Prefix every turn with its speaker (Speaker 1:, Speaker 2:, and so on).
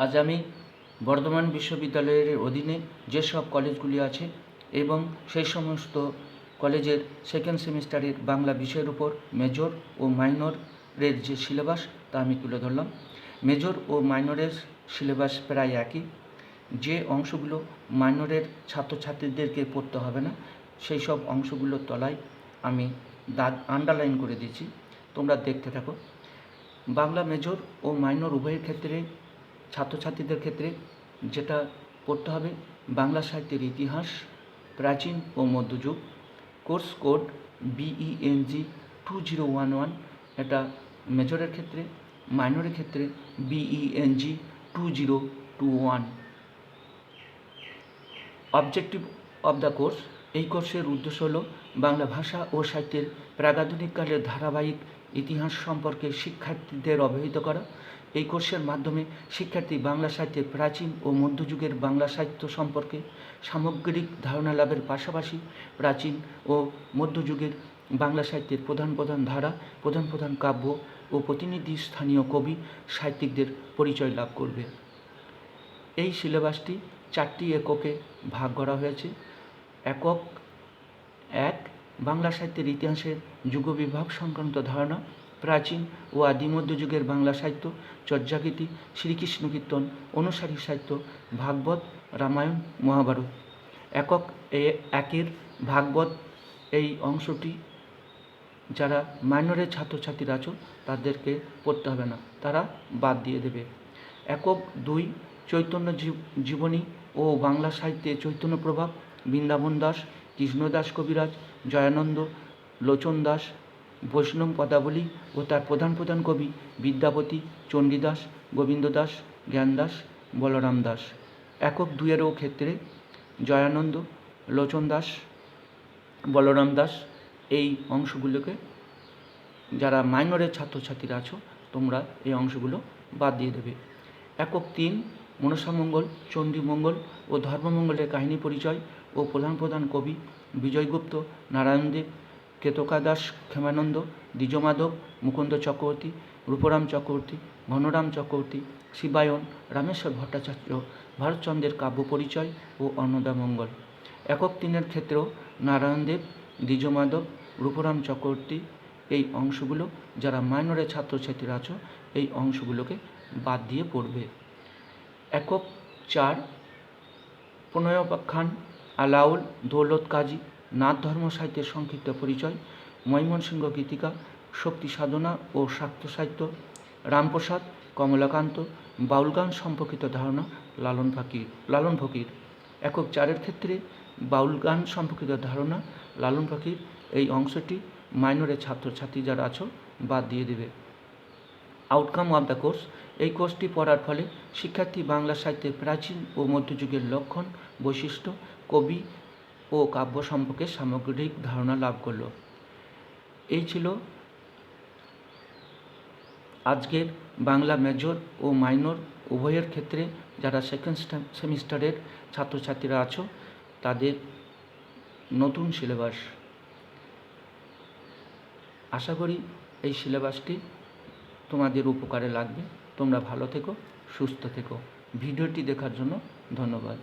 Speaker 1: আজ আমি বর্ধমান বিশ্ববিদ্যালয়ের অধীনে যেসব কলেজগুলি আছে এবং সেই সমস্ত কলেজের সেকেন্ড সেমিস্টারের বাংলা বিষয়ের উপর মেজর ও মাইনরের যে সিলেবাস তা আমি তুলে ধরলাম। মেজর ও মাইনরের সিলেবাস প্রায় একই। যে অংশগুলো মাইনরের ছাত্রছাত্রীদেরকে পড়তে হবে না সেই সব অংশগুলোর তলায় আমি দাগ আন্ডারলাইন করে দিয়েছি, তোমরা দেখতে থাকো। বাংলা মেজর ও মাইনর উভয়ের ক্ষেত্রে ছাত্রছাত্রীদের ক্ষেত্রে যেটা পড়তে হবে, বাংলা সাহিত্যের ইতিহাস, প্রাচীন ও মধ্যযুগ, কোর্স কোড BENG 2011, এটা মেজরের ক্ষেত্রে। মাইনরের ক্ষেত্রে BENG 2021। Objective of the course, এই কোর্সের উদ্দেশ্য হল বাংলা ভাষা ও সাহিত্যের প্রাগআধুনিক কালের ধারাবাহিক ইতিহাস সম্পর্কে শিক্ষার্থীদের অবহিত করা। এই কোর্সের মাধ্যমে শিক্ষার্থী বাংলা সাহিত্যের প্রাচীন ও মধ্যযুগের বাংলা সাহিত্য সম্পর্কে সামগ্রিক ধারণা লাভের পাশাপাশি প্রাচীন ও মধ্যযুগের বাংলা সাহিত্যের প্রধান প্রধান ধারা, প্রধান প্রধান কাব্য ও প্রতিনিধি স্থানীয় কবি সাহিত্যিকদের পরিচয় লাভ করবে। এই সিলেবাসটি 4টি এককে ভাগ করা হয়েছে। একক 1, বাংলা সাহিত্যের ইতিহাসের যুগবিভাগ সংক্রান্ত ধারণা, প্রাচীন ও আদি মধ্যযুগের বাংলা সাহিত্য, চর্যাগীতি, শ্রীকৃষ্ণ কীর্তন, অনুসারী সাহিত্য, ভাগবত, রামায়ণ, মহাভারত। একক 1-এর ভাগবত, এই অংশটি যারা মাইনরের ছাত্রছাত্রীরা আছো তাদেরকে পড়তে হবে না, তারা বাদ দিয়ে দেবে। একক 2, চৈতন্য জীবনী ও বাংলা সাহিত্যে চৈতন্য প্রভাব, বৃন্দাবন দাস, কৃষ্ণদাস কবিরাজ, জয়ানন্দ, লোচন দাস, বৈষ্ণব পদাবলী ও তার প্রধান প্রধান কবি বিদ্যাপতি, চণ্ডীদাস, গোবিন্দ দাস, জ্ঞানদাস, বলরাম দাস। একক 2-এরও ক্ষেত্রে জয়ানন্দ, লোচন দাস, বলরাম দাস, এই অংশগুলোকে যারা মাইনরের ছাত্রছাত্রীরা আছো তোমরা এই অংশগুলো বাদ দিয়ে দেবে। একক 3, মনসামঙ্গল, চণ্ডীমঙ্গল ও ধর্মমঙ্গলের কাহিনী পরিচয় ও প্রধান প্রধান কবি বিজয়গুপ্ত, নারায়ণদেব, কেতকা দাস, ক্ষেমানন্দ, দ্বিজমাধব, মুকুন্দ চক্রবর্তী, রূপরাম চক্রবর্তী, ঘনরাম চক্রবর্তী, শিবায়ন, রামেশ্বর ভট্টাচার্য, ভারতচন্দ্রের কাব্য পরিচয় ও অন্নদামঙ্গল। একক 3-এর ক্ষেত্রেও নারায়ণদেব, দ্বিজমাধব, রূপরাম চক্রবর্তী, এই অংশগুলো যারা মাইনরের ছাত্রছাত্রীরা আছো এই অংশগুলোকে বাদ দিয়ে পড়বে। একক 4, প্রণয়োপাখ্যান, আলাউল, দৌলত কাজী, নাথ ধর্ম সাহিত্যের সংক্ষিপ্ত পরিচয়, ময়মনসিংহ গীতিকা, শক্তি সাধনা ও শাক্ত সাহিত্য, রামপ্রসাদ, কমলাকান্ত, বাউল গান সম্পর্কিত ধারণা, লালন ফকির। একক 4-এর ক্ষেত্রে বাউল গান সম্পর্কিত ধারণা, লালন ফকির, এই অংশটি মাইনরের ছাত্রছাত্রী যারা আছো বাদ দিয়ে দেবে। আউটকাম অব দ্য কোর্স, এই কোর্সটি পড়ার ফলে শিক্ষার্থী বাংলা সাহিত্যের প্রাচীন ও মধ্যযুগের লক্ষণ, বৈশিষ্ট্য, কবি ও কাব্য সম্পর্কে সামগ্রিক ধারণা লাভ করল। এই ছিল আজকের বাংলা মেজর ও মাইনর উভয়ের ক্ষেত্রে যারা সেকেন্ড সেমিস্টারের ছাত্রছাত্রীরা আছো তাদের নতুন সিলেবাস। আশা করি এই সিলেবাসটি তোমাদের উপকারে লাগবে। তোমরা ভালো থেকো, সুস্থ থেকো। ভিডিওটি দেখার জন্য ধন্যবাদ।